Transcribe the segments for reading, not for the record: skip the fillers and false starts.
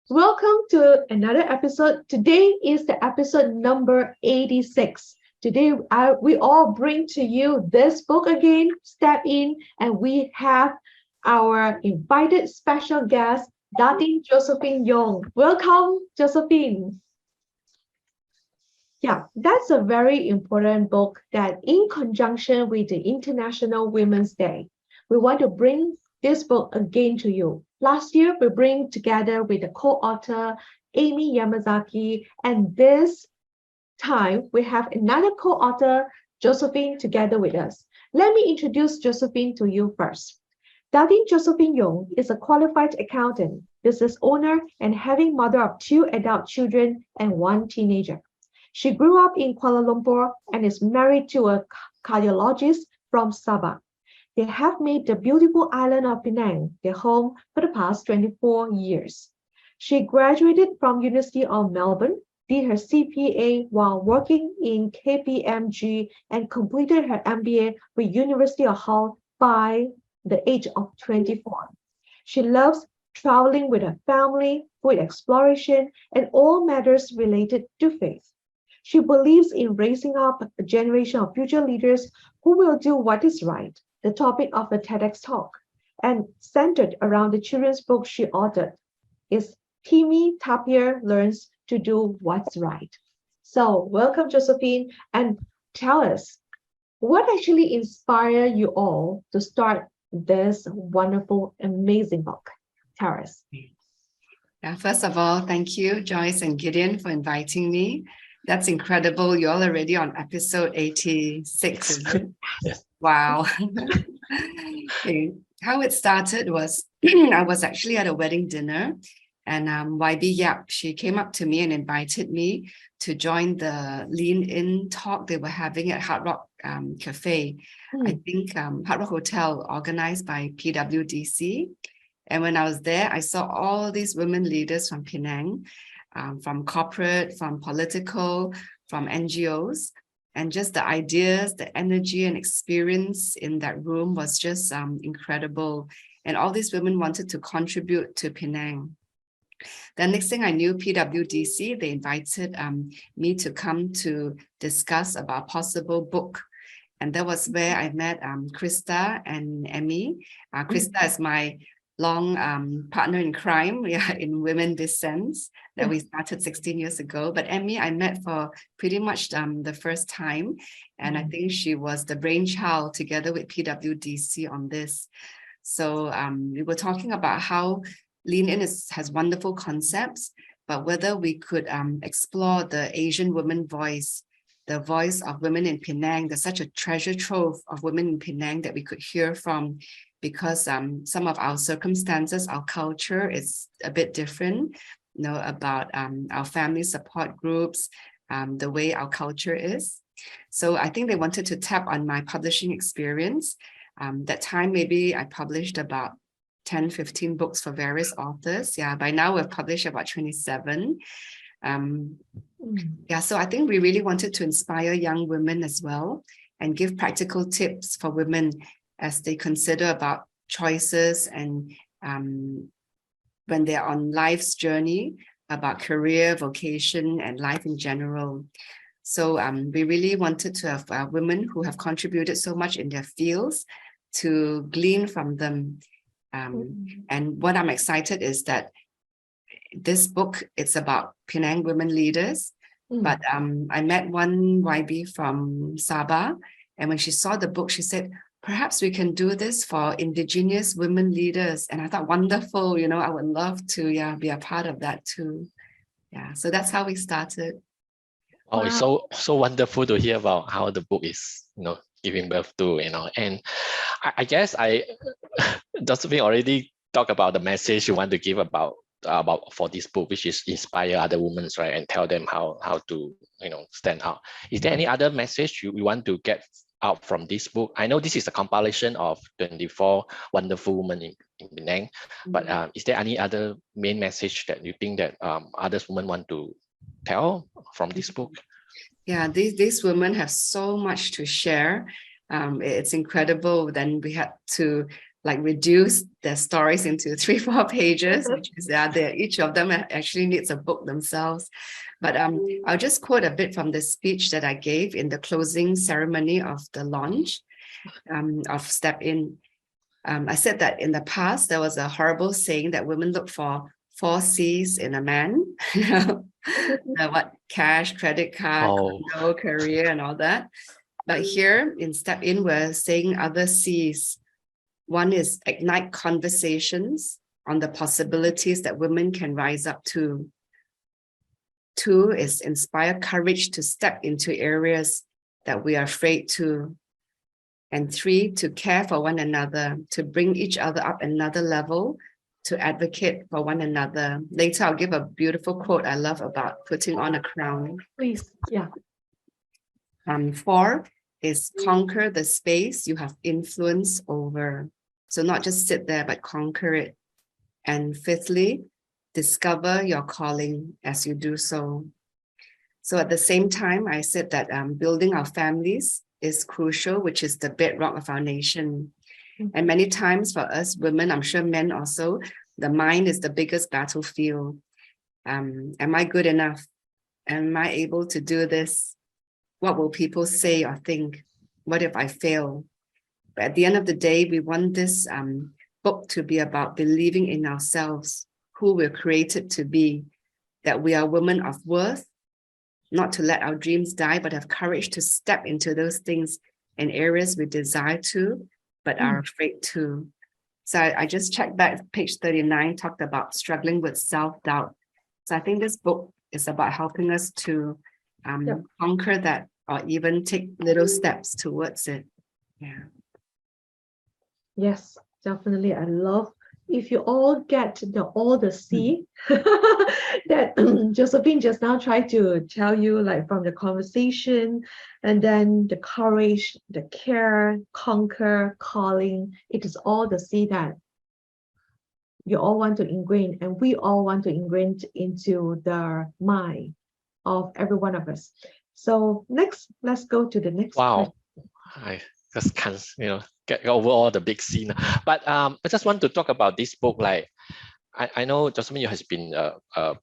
Welcome to another episode. Today is the episode number 86. Today, we all bring to you this book again, Step In, and we have our invited special guest, Datin Josephine Yoong. Welcome, Josephine. Yeah, that's a very important book that in conjunction with the International Women's Day, we want to bring this book again to you. Last year, we bring together with the co-author Amy Yamazaki, and this time we have another co-author, Josephine, together with us. Let me introduce Josephine to you first. Datin Josephine Yoong is a qualified accountant, business owner, and having mother of two adult children and one teenager. She grew up in Kuala Lumpur and is married to a cardiologist from Sabah. They have made the beautiful island of Penang their home for the past 24 years. She graduated from University of Melbourne, did her CPA while working in KPMG, and completed her MBA with University of Hull by the age of 24. She loves traveling with her family, food exploration, and all matters related to faith. She believes in raising up a generation of future leaders who will do what is right, the topic of the TEDx talk, and centered around the children's book she authored is Timmy Tapir Learns to Do What's Right. So welcome, Josephine, and tell us what actually inspired you all to start this wonderful, amazing book. Tell us. Yeah, first of all, thank you, Joyce and Gideon, for inviting me. That's incredible. You're already on episode 86, is it? Yes. Wow. Okay. How it started was I was actually at a wedding dinner, and YB Yap, she came up to me and invited me to join the Lean In talk they were having at Hard Rock Cafe. I think Hard Rock Hotel, organized by PWDC. And when I was there, I saw all these women leaders from Penang, from corporate, from political, from NGOs. And just the ideas, the energy and experience in that room was just incredible. And all these women wanted to contribute to Penang. The next thing I knew, PWDC, they invited me to come to discuss about possible book. And that was where I met Krista and Emmy. Krista is my long partner in crime, in Women This Sense, that we started 16 years ago. But Emmy, I met for pretty much the first time. And I think she was the brainchild together with PWDC on this. So we were talking about how Lean In has wonderful concepts, but whether we could explore the Asian woman voice, the voice of women in Penang. There's such a treasure trove of women in Penang that we could hear from, because some of our circumstances, our culture is a bit different, about our family support groups, the way our culture is. So I think they wanted to tap on my publishing experience. That time, maybe I published about 10, 15 books for various authors. Yeah, by now we've published about 27. So I think we really wanted to inspire young women as well and give practical tips for women as they consider about choices and when they're on life's journey about career, vocation, and life in general. So we really wanted to have women who have contributed so much in their fields to glean from them. And what I'm excited is that this book, it's about Penang women leaders, but I met one YB from Sabah, and when she saw the book, she said, perhaps we can do this for indigenous women leaders. And I thought, wonderful, I would love to be a part of that too. Yeah, so that's how we started. Oh, it's so wonderful to hear about how the book is, giving birth to, and I guess Josephine already talked about the message you want to give about for this book, which is inspire other women, right, and tell them how to stand out. Is there any other message you want to get out from this book? I know this is a compilation of 24 wonderful women in Penang, but is there any other main message that you think that other women want to tell from this book? Yeah, these women have so much to share. It's incredible. Then we had to like reduce their stories into 3-4 pages, which is each of them actually needs a book themselves. But I'll just quote a bit from the speech that I gave in the closing ceremony of the launch of Step In. I said that in the past, there was a horrible saying that women look for 4 C's in a man, cash, credit card, condo, career, and all that. But here in Step In, we're saying other C's. One is ignite conversations on the possibilities that women can rise up to. 2 is inspire courage to step into areas that we are afraid to. And 3, to care for one another, to bring each other up another level, to advocate for one another. Later, I'll give a beautiful quote I love about putting on a crown. Please, yeah. 4 is conquer the space you have influence over. So not just sit there, but conquer it. And 5thly, discover your calling as you do so. So at the same time, I said that building our families is crucial, which is the bedrock of our nation. And many times for us women, I'm sure men also, the mind is the biggest battlefield. Am I good enough? Am I able to do this? What will people say or think? What if I fail? But at the end of the day, we want this book to be about believing in ourselves, who we're created to be, that we are women of worth, not to let our dreams die, but have courage to step into those things in areas we desire to, but are afraid to. So I just checked back, page 39 talked about struggling with self-doubt. So I think this book is about helping us to conquer that, or even take little steps towards it. Yeah. Yes, definitely. I love if you all get all the C that Josephine just now tried to tell you, like from the conversation, and then the courage, the care, conquer, calling, it is all the C that you all want to ingrain, and we all want to ingrain into the mind of every one of us. So next, let's go to the next Wow. question. I just can't, get over all the big scene. But I just want to talk about this book. Like, I know Josephine has been a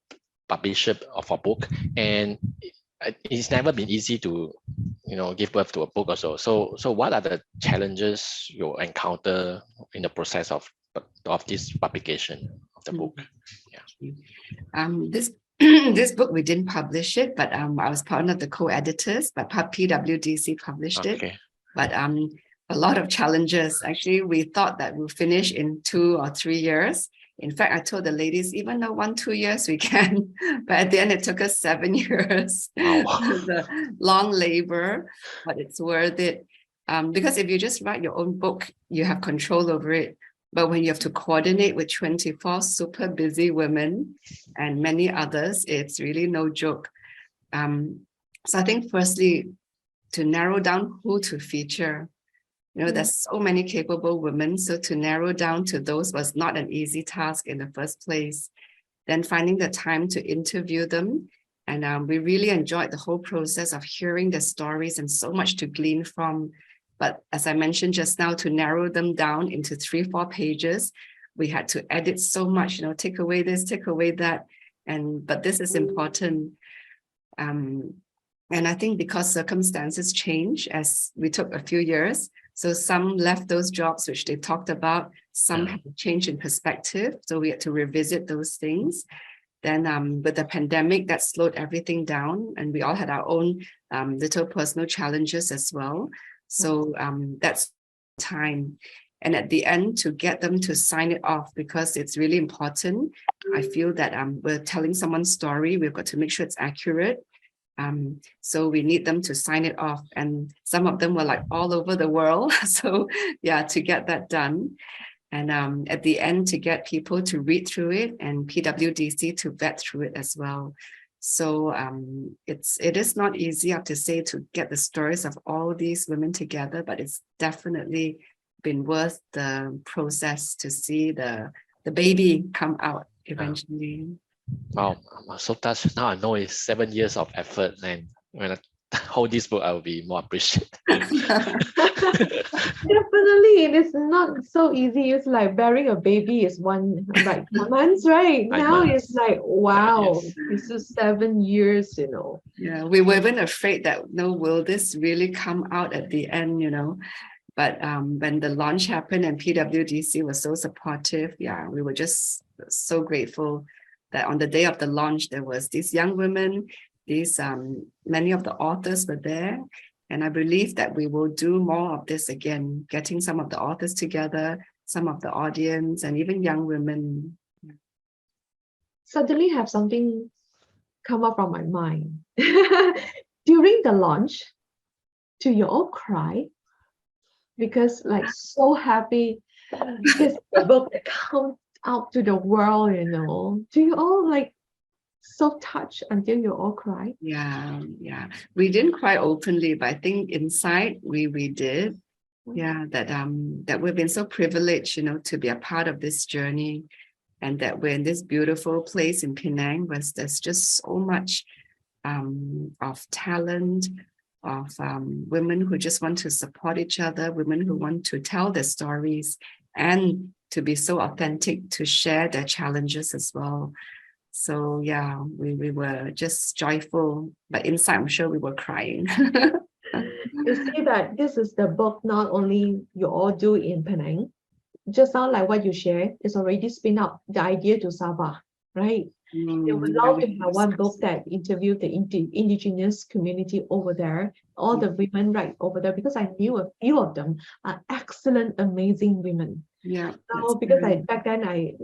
publisher of a book, and it's never been easy to, give birth to a book or so. So what are the challenges you encounter in the process of this publication of the book? Yeah. This book, we didn't publish it, but I was part of the co-editors, but PWDC published it. But a lot of challenges. Actually, we thought that we'll finish in 2 or 3 years. In fact, I told the ladies, even though 1-2 years we can, but at the end it took us 7 years. Wow. The long labor, but it's worth it. Because if you just write your own book, you have control over it. But when you have to coordinate with 24 super busy women and many others, it's really no joke. So I think firstly, to narrow down who to feature. There's so many capable women, so to narrow down to those was not an easy task in the first place. Then finding the time to interview them. And we really enjoyed the whole process of hearing their stories and so much to glean from. But as I mentioned just now, to narrow them down into 3-4 pages, we had to edit so much, take away this, take away that. But this is important. And I think because circumstances change as we took a few years, so some left those jobs which they talked about, some had a change in perspective, so we had to revisit those things. Then with the pandemic, that slowed everything down, and we all had our own little personal challenges as well. So that's time. And at the end, to get them to sign it off, because it's really important. I feel that we're telling someone's story, we've got to make sure it's accurate. So we need them to sign it off, and some of them were like all over the world. So yeah, to get that done. And at the end, to get people to read through it and PWDC to vet through it as well. So it is not easy, I have to say, to get the stories of all these women together, but it's definitely been worth the process to see the baby come out eventually. Wow, I'm so touched. Now I know it's 7 years of effort, and when I hold this book, I will be more appreciative. Definitely, it is not so easy. It's like bearing a baby is one, like 9 months, right? 9 Now months. it's like, wow, Yes. this is 7 years, you know. Yeah, we were even afraid that, no, will this really come out at the end, But when the launch happened and PWDC was so supportive, yeah, we were just so grateful that on the day of the launch, there was these young women, many of the authors were there. And I believe that we will do more of this again, getting some of the authors together, some of the audience, and even young women. Suddenly have something come up from my mind. During the launch, do you all cry? Because like so happy this is the book that comes out to the world, you know. Do you all like so touched until you all cry? Yeah. We didn't cry openly, but I think inside we did. Yeah, that we've been so privileged, to be a part of this journey, and that we're in this beautiful place in Penang where there's just so much of talent, of women who just want to support each other, women who want to tell their stories and to be so authentic to share their challenges as well. So yeah, we were just joyful, but inside I'm sure we were crying. You see that this is the book not only you all do in Penang, just now like what you shared, it's already spin up the idea to Sabah, right? They would love to have one book that interviewed the indigenous community over there, all the women right over there, because I knew a few of them are excellent, amazing women. Yeah. So because back then I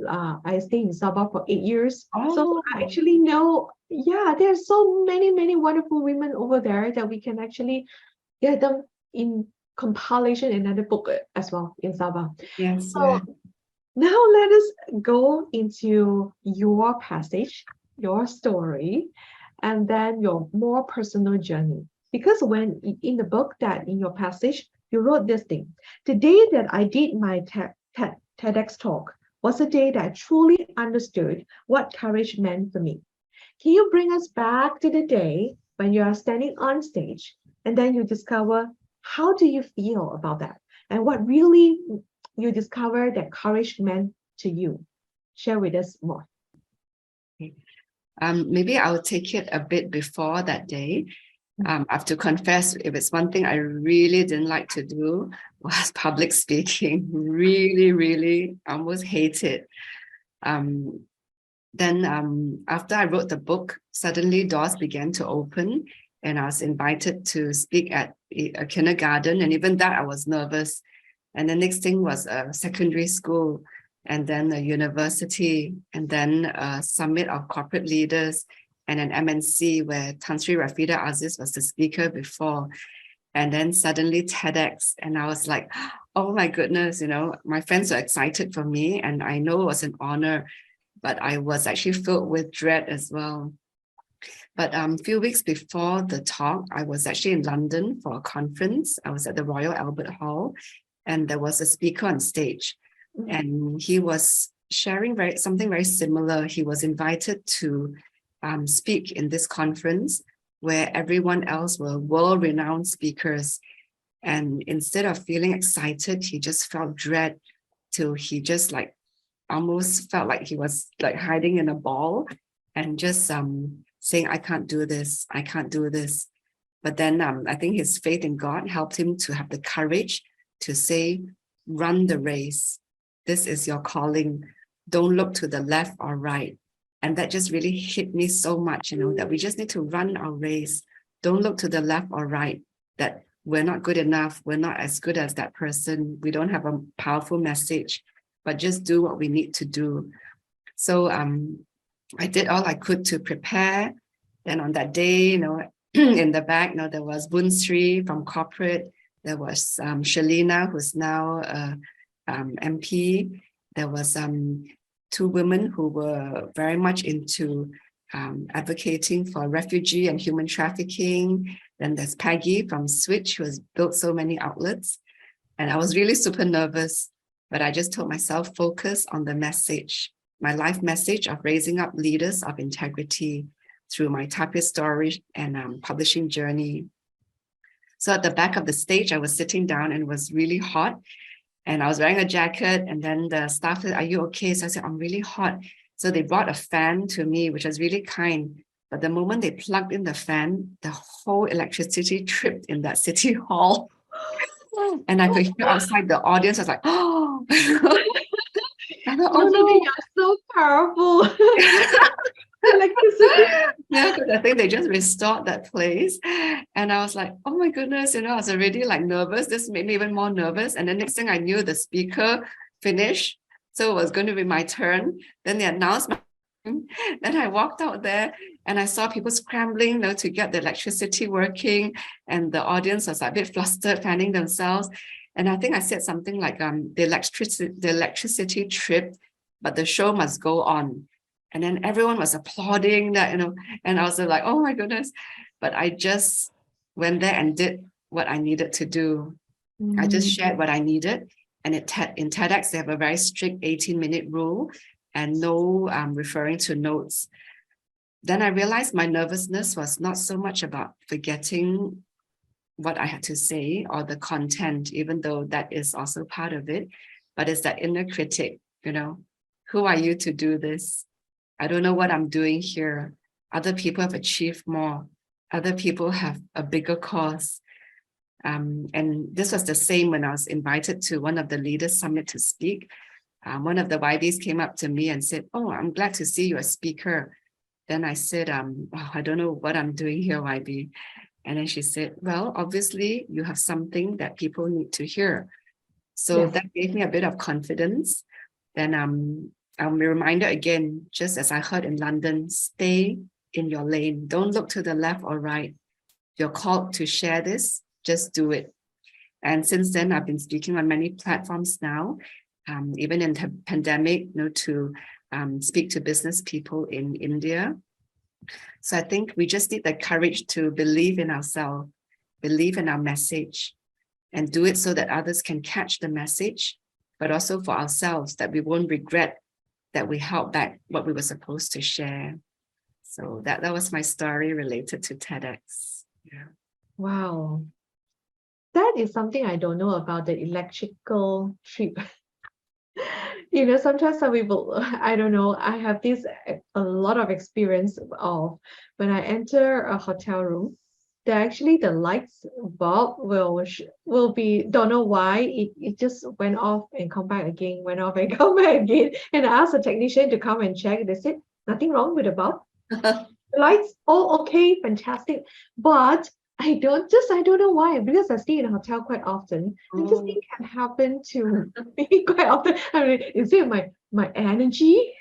stayed in Sabah for 8 years, so Oh. I actually know, yeah, there's so many wonderful women over there that we can actually get them in compilation another book as well in Sabah. Yes. So now let us go into your passage, your story, and then your more personal journey. Because when in the book that in your passage, you wrote this thing. The day that I did my TEDx talk was a day that I truly understood what courage meant for me. Can you bring us back to the day when you are standing on stage and then you discover how do you feel about that and what really you discover that courage meant to you? Share with us more. Maybe I'll take it a bit before that day. I have to confess, if it's one thing I really didn't like to do was public speaking. Really, almost hate it. Then after I wrote the book, suddenly doors began to open and I was invited to speak at a kindergarten. And even that I was nervous. And the next thing was a secondary school, and then a university, and then a summit of corporate leaders, and an MNC where Tan Sri Rafida Aziz was the speaker before. And then suddenly TEDx. And I was like, oh my goodness, my friends were excited for me. And I know it was an honor, but I was actually filled with dread as well. But a few weeks before the talk, I was actually in London for a conference. I was at the Royal Albert Hall, and there was a speaker on stage. And he was sharing something very similar. He was invited to speak in this conference where everyone else were world-renowned speakers. And instead of feeling excited, he just felt dread till he just like almost felt like he was like hiding in a ball and just saying, I can't do this. But then I think his faith in God helped him to have the courage to say, run the race. This is your calling. Don't look to the left or right. And that just really hit me so much, that we just need to run our race. Don't look to the left or right, that we're not good enough. We're not as good as that person. We don't have a powerful message, but just do what we need to do. So I did all I could to prepare. Then on that day, in the back, there was Bun Sri from corporate. There was Shalina, who's now MP. There was two women who were very much into advocating for refugee and human trafficking. Then there's Peggy from Switch, who has built so many outlets. And I was really super nervous, but I just told myself, focus on the message, my life message of raising up leaders of integrity. through my typist story and publishing journey. So at the back of the stage, I was sitting down and it was really hot. And I was wearing a jacket, and then the staff said, "Are you okay?" So I said, "I'm really hot." So they brought a fan to me, which was really kind. But the moment they plugged in the fan, the whole electricity tripped in that city hall. And I could hear outside the audience, I was like, "Oh." And I thought, "Oh Josephine, no." you're so powerful. Electricity. Yeah, because I think they just restored that place. And I was like, "Oh my goodness," I was already like nervous. This made me even more nervous. And the next thing I knew, the speaker finished. So it was going to be my turn. Then they announced my turn. Then I walked out there and I saw people scrambling, to get the electricity working. And the audience was like a bit flustered, fanning themselves. And I think I said something like, the electricity tripped, but the show must go on. And then everyone was applauding that, and I was like, "Oh my goodness." But I just went there and did what I needed to do. I just shared what I needed. And in TEDx, they have a very strict 18-minute rule and no referring to notes. Then I realized my nervousness was not so much about forgetting what I had to say or the content, even though that is also part of it, but it's that inner critic, who are you to do this? I don't know what I'm doing here. Other people have achieved more. Other people have a bigger cause. And this was the same when I was invited to one of the Leaders Summit to speak. One of the YBs came up to me and said, "Oh, I'm glad to see you a speaker." Then I said, "I don't know what I'm doing here, YB." And then she said, "Well, obviously you have something that people need to hear." So Yes. that gave me a bit of confidence. Then I'm reminded again, just as I heard in London, stay in your lane. Don't look to the left or right. You're called to share this, just do it. And since then, I've been speaking on many platforms now, even in the pandemic, to speak to business people in India. So I think we just need the courage to believe in ourselves, believe in our message, and do it so that others can catch the message, but also for ourselves, that we won't regret that we held back what we were supposed to share. So that was my story related to TEDx. Yeah. Wow. That is something I don't know about the electrical trip. Sometimes some people, I don't know, I have a lot of experience of when I enter a hotel room, the lights bulb will be, don't know why, it just went off and come back again, went off and come back again. And I asked the technician to come and check. They said, nothing wrong with the bulb. The lights, all okay, fantastic. But I don't know why, because I stay in a hotel quite often. And this thing can happen to me quite often. I mean, is it my energy?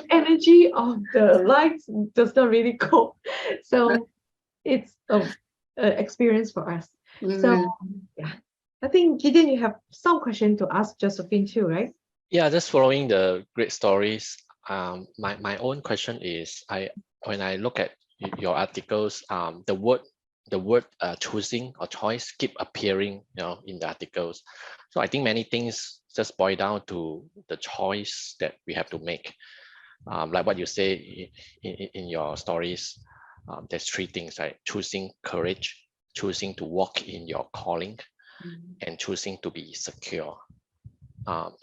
Energy of the lights does not really cope. So it's a experience for us. So yeah. I think Gideon, you have some question to ask Josephine too, right? Yeah, just following the great stories. My own question is, when I look at your articles, the word choosing or choice keep appearing, in the articles. So I think many things just boil down to the choice that we have to make. Like what you say in your stories, there's three things, right? Choosing courage, choosing to walk in your calling, and choosing to be secure.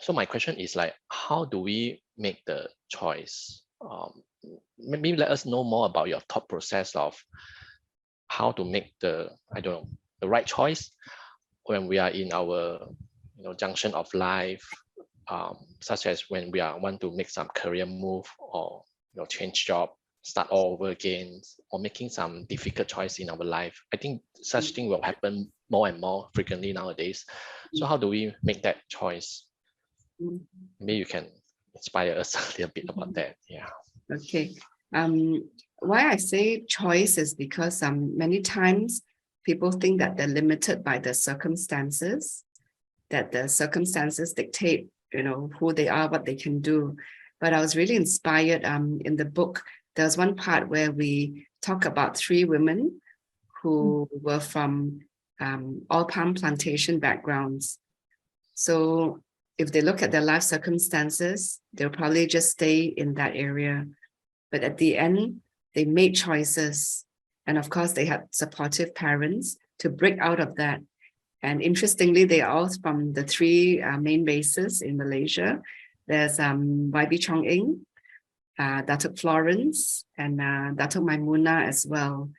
So my question is like, how do we make the choice? Maybe let us know more about your thought process of how to make the right choice when we are in our junction of life, such as when we want to make some career move, or change job, start all over again, or making some difficult choice in our life. I think such thing will happen more and more frequently nowadays. So how do we make that choice? Maybe you can inspire us a little bit about that. Yeah. Okay. Why I say choice is because many times people think that they're limited by the circumstances, that the circumstances dictate, who they are, what they can do. But I was really inspired in the book. There was one part where we talk about three women who were from all palm plantation backgrounds. So if they look at their life circumstances, they'll probably just stay in that area. But at the end, they made choices. And of course, they had supportive parents to break out of that. And interestingly, they are all from the three main bases in Malaysia. There's YB Chong Ing, Datuk Florence, and Datuk Maimuna as well.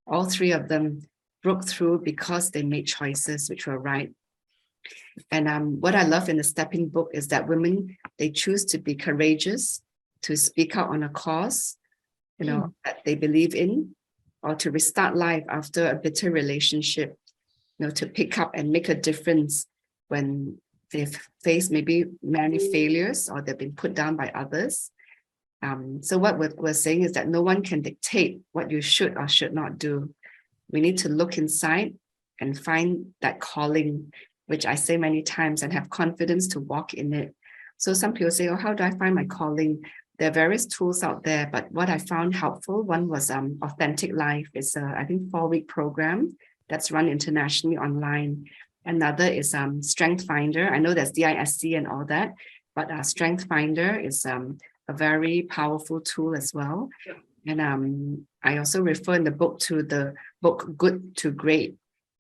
All three of them broke through because they made choices which were right. And what I love in the Stepping book is that women, they choose to be courageous, to speak out on a cause, that they believe in, or to restart life after a bitter relationship, to pick up and make a difference when they've faced maybe many failures or they've been put down by others. So what we're saying is that no one can dictate what you should or should not do. We need to look inside and find that calling, which I say many times, and have confidence to walk in it. So some people say, oh, how do I find my calling? There are various tools out there, but what I found helpful, one was Authentic Life. It's a, I think, 4-week program that's run internationally online. Another is Strength Finder. I know there's DISC and all that, but Strength Finder is a very powerful tool as well. And I also refer in the book to the book Good to Great.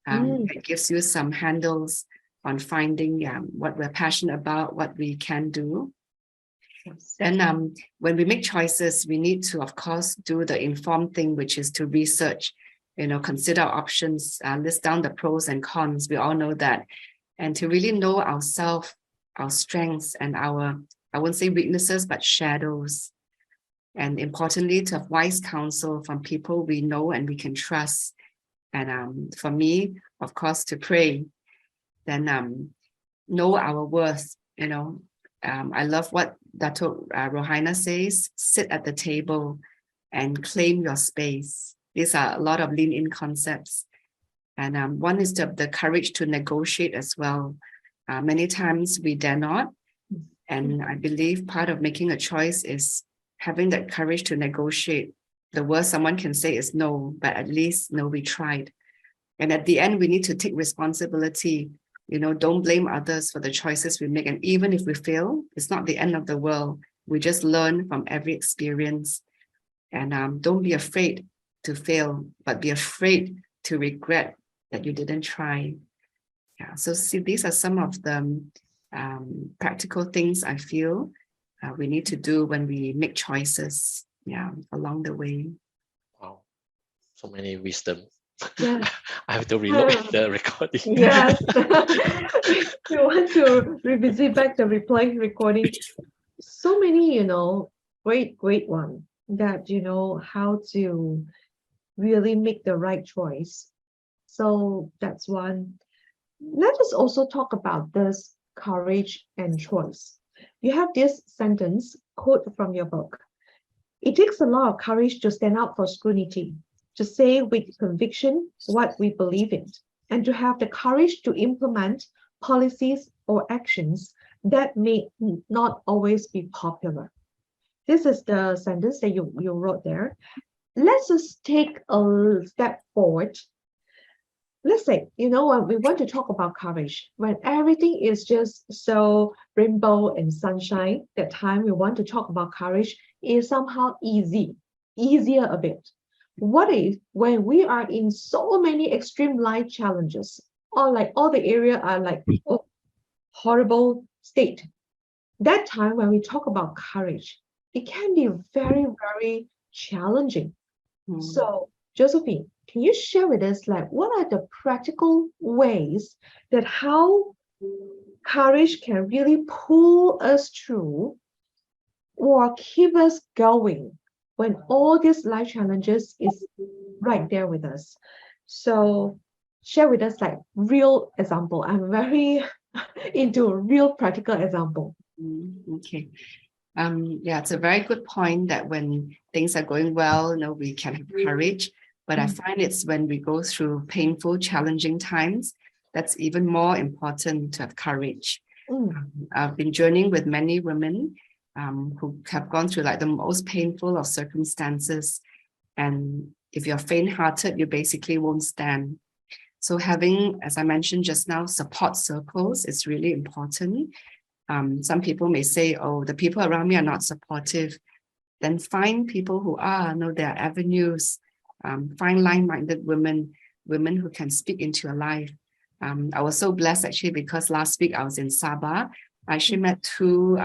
It gives you some handles on finding what we're passionate about, what we can do. Yes. Then when we make choices, we need to, of course, do the informed thing, which is to research, consider options, list down the pros and cons. We all know that. And to really know ourselves, our strengths, and our, I won't say weaknesses, but shadows. And importantly, to have wise counsel from people we know and we can trust. And for me, of course, to pray. Then know our worth. I love what Dato' Rohaina says, sit at the table and claim your space. These are a lot of lean-in concepts. And one is the courage to negotiate as well. Many times we dare not. And I believe part of making a choice is having that courage to negotiate. The worst someone can say is no, but at least no, we tried. And at the end, we need to take responsibility. Don't blame others for the choices we make. And even if we fail, it's not the end of the world. We just learn from every experience. And don't be afraid to fail, but be afraid to regret that you didn't try. Yeah. So see, these are some of the practical things I feel we need to do when we make choices. Yeah, along the way. Wow, so many wisdom. Yeah. I have to relook at the recording. Yes. You want to revisit back the recording. So many, great one that, how to really make the right choice. So that's one. Let us also talk about this courage and choice. You have this sentence quote from your book. It takes a lot of courage to stand up for scrutiny, to say with conviction what we believe in, and to have the courage to implement policies or actions that may not always be popular. This is the sentence that you wrote there. Let's just take a step forward. Let's say, when we want to talk about courage, when everything is just so rainbow and sunshine, that time we want to talk about courage is somehow easier a bit. What if when we are in so many extreme life challenges, or like all the area are like horrible state? That time when we talk about courage, it can be very, very challenging. So, Josephine, can you share with us what are the practical ways that how courage can really pull us through or keep us going when all these life challenges is right there with us? So share with us real example. I'm very into a real practical example. Okay. Yeah, it's a very good point that when things are going well, we can have courage. But I find it's when we go through painful, challenging times, that's even more important to have courage. I've been journeying with many women who have gone through the most painful of circumstances. And if you're faint-hearted, you basically won't stand. So having, as I mentioned just now, support circles is really important. Some people may say, oh, the people around me are not supportive. then find people who are, know their avenues, find like-minded women who can speak into your life. I was so blessed actually because last week I was in Sabah. I actually met two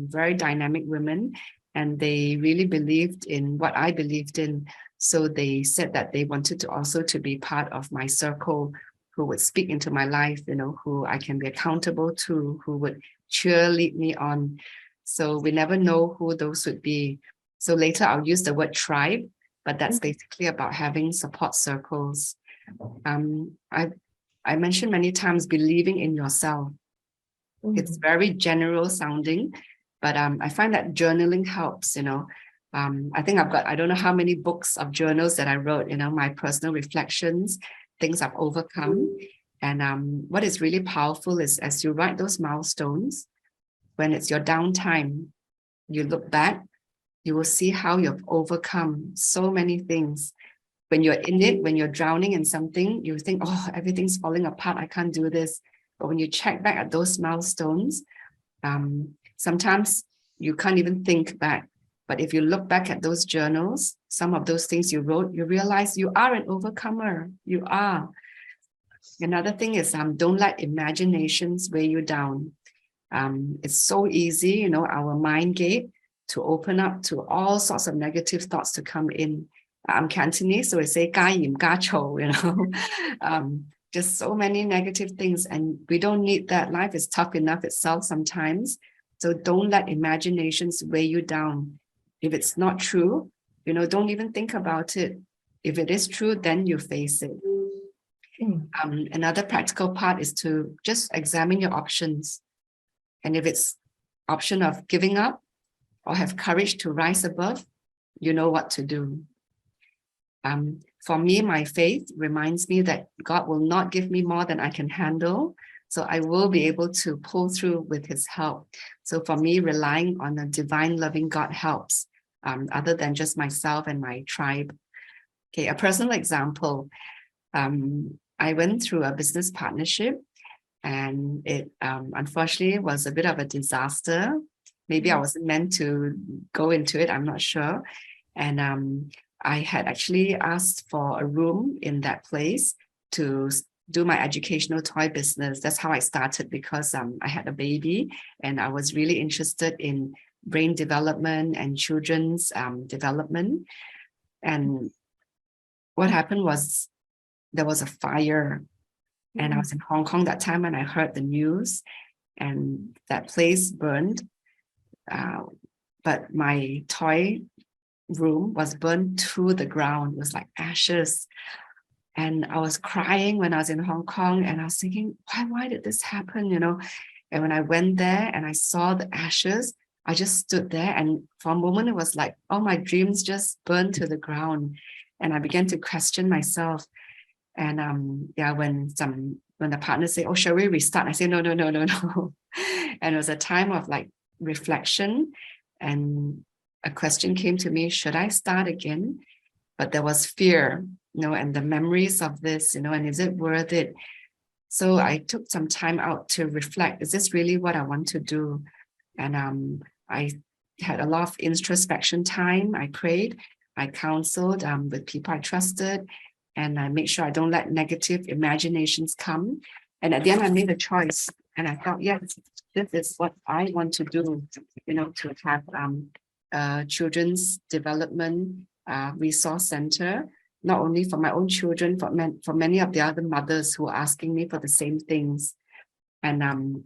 very dynamic women, and they really believed in what I believed in. So they said that they wanted to also to be part of my circle, who would speak into my life, who I can be accountable to, who would lead me on. So we never know who those would be. So later I'll use the word tribe, but that's basically about having support circles. I mentioned many times believing in yourself. It's very general sounding, but I find that journaling helps, I think I don't know how many books of journals that I wrote, my personal reflections, things I've overcome. And what is really powerful is as you write those milestones, when it's your downtime, you look back, you will see how you've overcome so many things. When you're in it, when you're drowning in something, you think, oh, everything's falling apart, I can't do this. But when you check back at those milestones, sometimes you can't even think back. But if you look back at those journals, some of those things you wrote, you realize you are an overcomer. You are. Another thing is don't let imaginations weigh you down. It's so easy, our mind gate to open up to all sorts of negative thoughts to come in. I'm Cantonese, so we say "ka yim ka cho," just so many negative things, and we don't need that. Life is tough enough itself sometimes, so don't let imaginations weigh you down. If it's not true, don't even think about it. If it is true, then you face it. Another practical part is to just examine your options. And if it's option of giving up or have courage to rise above, you know what to do. For me, my faith reminds me that God will not give me more than I can handle. So I will be able to pull through with his help. So for me, relying on a divine loving God helps, other than just myself and my tribe. Okay, a personal example. I went through a business partnership, and it unfortunately was a bit of a disaster. Maybe I wasn't meant to go into it, I'm not sure. And I had actually asked for a room in that place to do my educational toy business. That's how I started, because I had a baby and I was really interested in brain development and children's development. And what happened was there was a fire, and I was in Hong Kong that time, and I heard the news, and that place burned. But my toy room was burned to the ground. It was like ashes. And I was crying when I was in Hong Kong, and I was thinking, why did this happen? And when I went there and I saw the ashes, I just stood there, and for a moment it was like, oh, my dreams just burned to the ground. And I began to question myself. And when the partners say, oh, shall we restart? I say, no. And it was a time of like reflection, and a question came to me, should I start again? But there was fear, and the memories of this, and is it worth it? So I took some time out to reflect, is this really what I want to do? And I had a lot of introspection time. I prayed, I counseled with people I trusted, and I made sure I don't let negative imaginations come. And at the end, I made a choice, and I thought, yes, this is what I want to do, to have children's development resource center, not only for my own children, for many of the other mothers who are asking me for the same things. And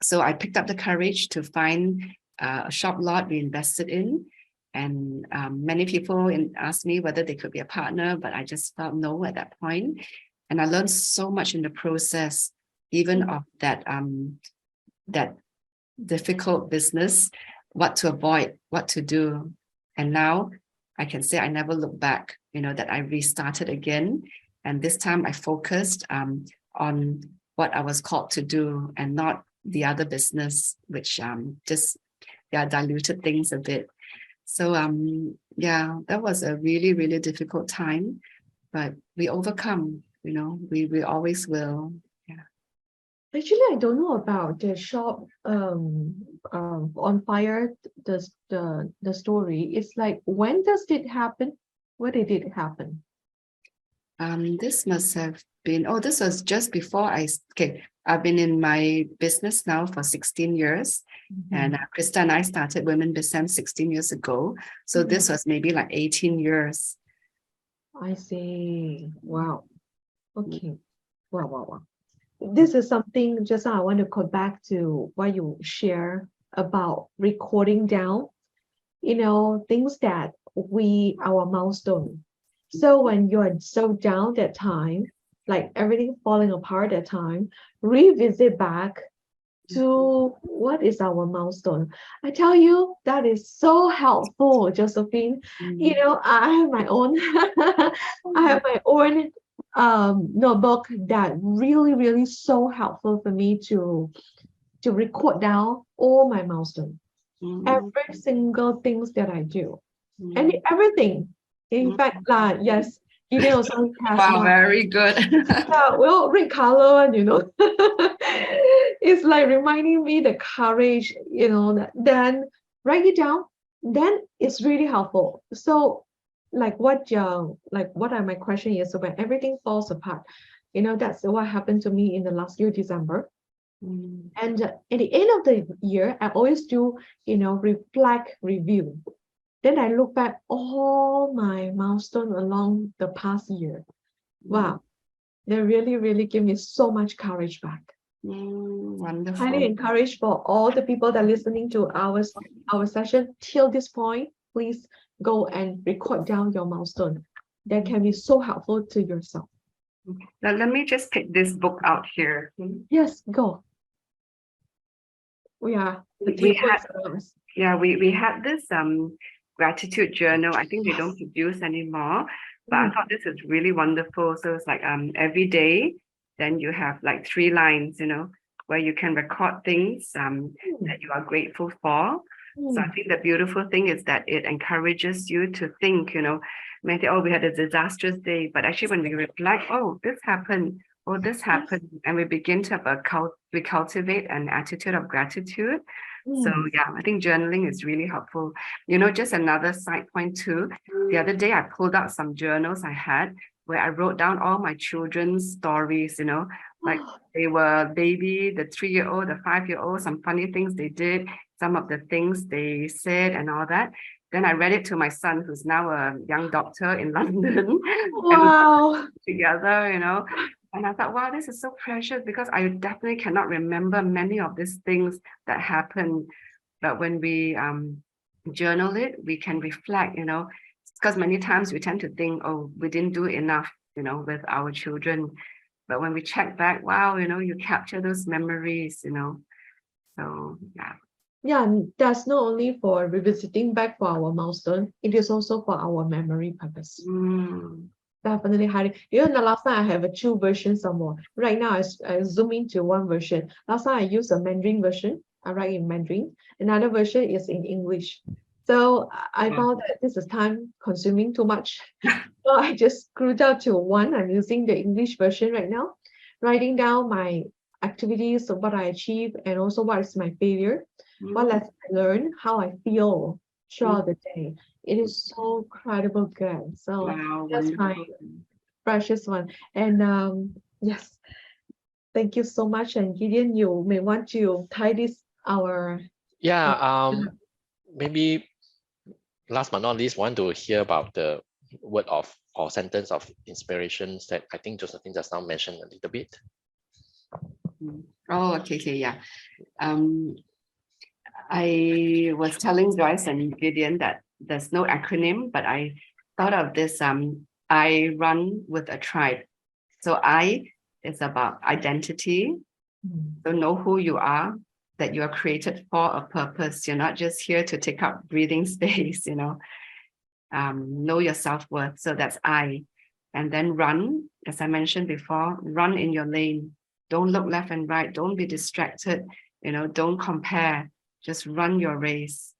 so I picked up the courage to find a shop lot we invested in. And many people asked me whether they could be a partner, but I just felt no at that point. And I learned so much in the process, even of that difficult business, what to avoid, what to do. And now I can say I never look back, that I restarted again. And this time I focused on what I was called to do, and not the other business, which just diluted things a bit. So that was a really, really difficult time, but we overcome, we always will. Yeah. Actually, I don't know about the shop on fire. The story. It's like, when does it happen? Where did it happen? This must have been, oh, this was just before okay, I've been in my business now for 16 years. And Krista and I started Women BizM 16 years ago. So this was maybe like 18 years. I see. Wow. Okay. Wow, wow, wow. This is something just I want to go back to what you share about recording down, things that our milestone. So when you're so down that time, like everything falling apart that time, revisit back to what is our milestone. I tell you, that is so helpful, Josephine. I have my own I have my own notebook that really so helpful for me to record down all my milestones, every single things that I do, and everything. In fact, yes, Gideon also has Wow, one. very good. Well, red color one, it's like reminding me the courage, then write it down, then it's really helpful. So like what are my question is, so when everything falls apart, that's what happened to me in the last year, December. And at the end of the year, I always do, reflect, review. Then I look back all my milestone along the past year. Wow, they really give me so much courage back. Wonderful. Highly encouraged for all the people that are listening to our session till this point. Please go and record down your milestone. That can be so helpful to yourself. Now, let me just pick this book out here. Yes, go. We had this gratitude journal. I think they don't produce anymore, but I thought this is really wonderful. So it's like every day, then you have like 3 lines, where you can record things that you are grateful for. So I think the beautiful thing is that it encourages you to think, maybe, we had a disastrous day, but actually when we reflect, this happened, this happened, and we begin to have we cultivate an attitude of gratitude. So yeah, I think journaling is really helpful. Just another side point too. The other day I pulled out some journals I had where I wrote down all my children's stories, like they were baby, the 3-year-old, the 5-year-old, some funny things they did, some of the things they said and all that. Then I read it to my son, who's now a young doctor in London. Wow. And together, and I thought, wow, this is so precious, because I definitely cannot remember many of these things that happened. But when we journal it, we can reflect, because many times we tend to think, we didn't do enough, with our children. But when we check back, wow, you capture those memories, So yeah. Yeah, and that's not only for revisiting back for our milestone, it is also for our memory purpose. Definitely highly. The last time I have a 2 versions or more. Right now, I zoom into 1 version. Last time I used a Mandarin version. I write in Mandarin. Another version is in English. So I found that this is time consuming too much. So I just screwed out to 1. I'm using the English version right now, writing down my activities, what I achieved, and also what is my failure, what lesson I learned, how I feel throughout the day. It is so incredible good. So that's my precious one. And yes, thank you so much. And Gideon, you may want to tie this maybe last but not least, want to hear about the word of or sentence of inspirations that I think Josephine just now mentioned a little bit. Okay, yeah. I was telling Joyce and Gideon that there's no acronym, but I thought of this. I run with a tribe. So I is about identity. So know who you are, that you are created for a purpose. You're not just here to take up breathing space, know your self-worth. So that's I. And then run, as I mentioned before, run in your lane. Don't look left and right. Don't be distracted. Don't compare. Just run your race,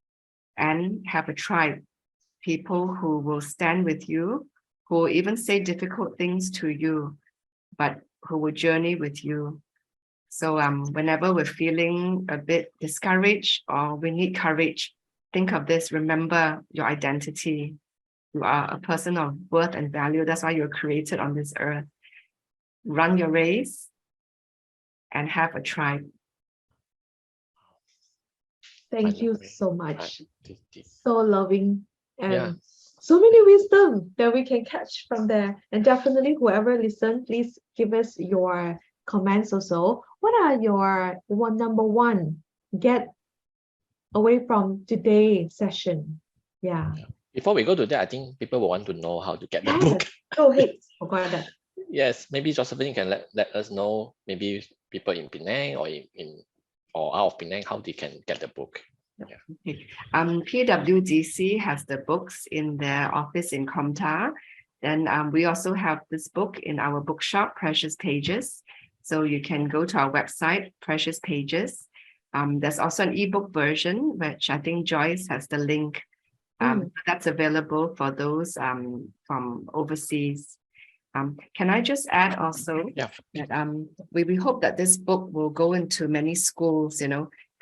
and have a tribe, people who will stand with you, who will even say difficult things to you, but who will journey with you. So whenever we're feeling a bit discouraged or we need courage, think of this, remember your identity. You are a person of worth and value. That's why you're created on this earth. Run your race and have a tribe. Thank you Wonderful. so much. Right. So loving and Yeah. so many wisdom that we can catch from there. And definitely whoever listen, please give us your comments also. What are your number one get away from today's session? Yeah. Before we go to that, I think people will want to know how to get the Yes. book. Go ahead. Forgot that. Yes, maybe Josephine can let us know, maybe people in Penang or or out of Penang, how they can get the book. Okay. PWDC has the books in their office in Komtar. Then we also have this book in our bookshop, Precious Pages. So you can go to our website, Precious Pages. There's also an ebook version, which I think Joyce has the link. That's available for those from overseas. Can I just add also that we hope that this book will go into many schools,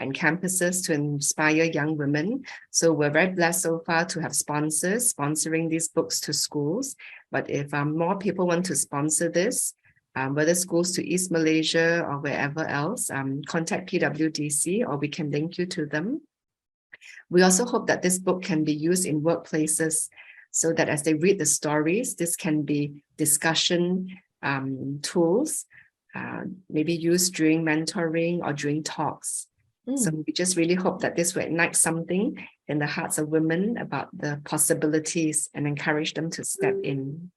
and campuses to inspire young women. So we're very blessed so far to have sponsors sponsoring these books to schools. But if more people want to sponsor this, whether schools to East Malaysia or wherever else, contact PWDC or we can link you to them. We also hope that this book can be used in workplaces so that as they read the stories, this can be discussion tools, maybe used during mentoring or during talks. So we just really hope that this will ignite something in the hearts of women about the possibilities and encourage them to step in.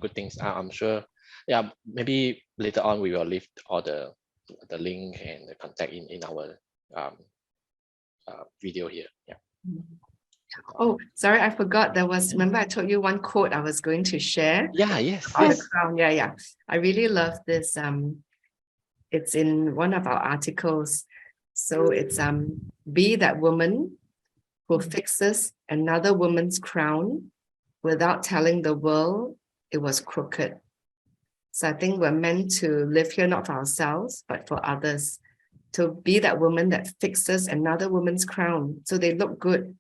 Good things. I'm sure. Yeah, maybe later on we will leave all the link and the contact in our video here. Yeah. Oh, sorry, I forgot. Remember I told you one quote I was going to share? Yeah, yes. The crown. Yeah. I really love this. It's in one of our articles. So it's be that woman who fixes another woman's crown without telling the world it was crooked. So I think we're meant to live here not for ourselves, but for others. To be that woman that fixes another woman's crown so they look good,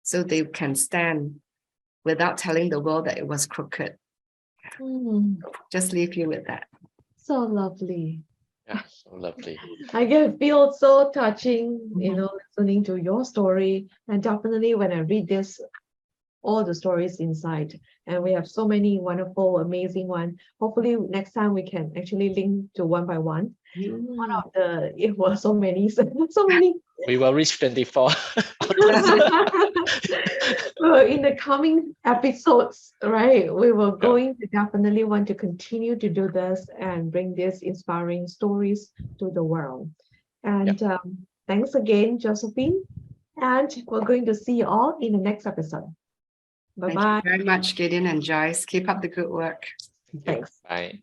so they can stand without telling the world that it was crooked. Just leave you with that. So lovely. Yeah, so lovely. I can feel so touching, listening to your story. And definitely when I read this, all the stories inside, and we have so many wonderful, amazing ones. Hopefully next time we can actually link to one by one. It was so many. We will reach 24. Well, in the coming episodes, right, we will going to definitely want to continue to do this and bring these inspiring stories to the world. And thanks again, Josephine. And we're going to see you all in the next episode. Bye-bye. Thank you very much, Gideon and Joyce. Keep up the good work. Thanks. Bye.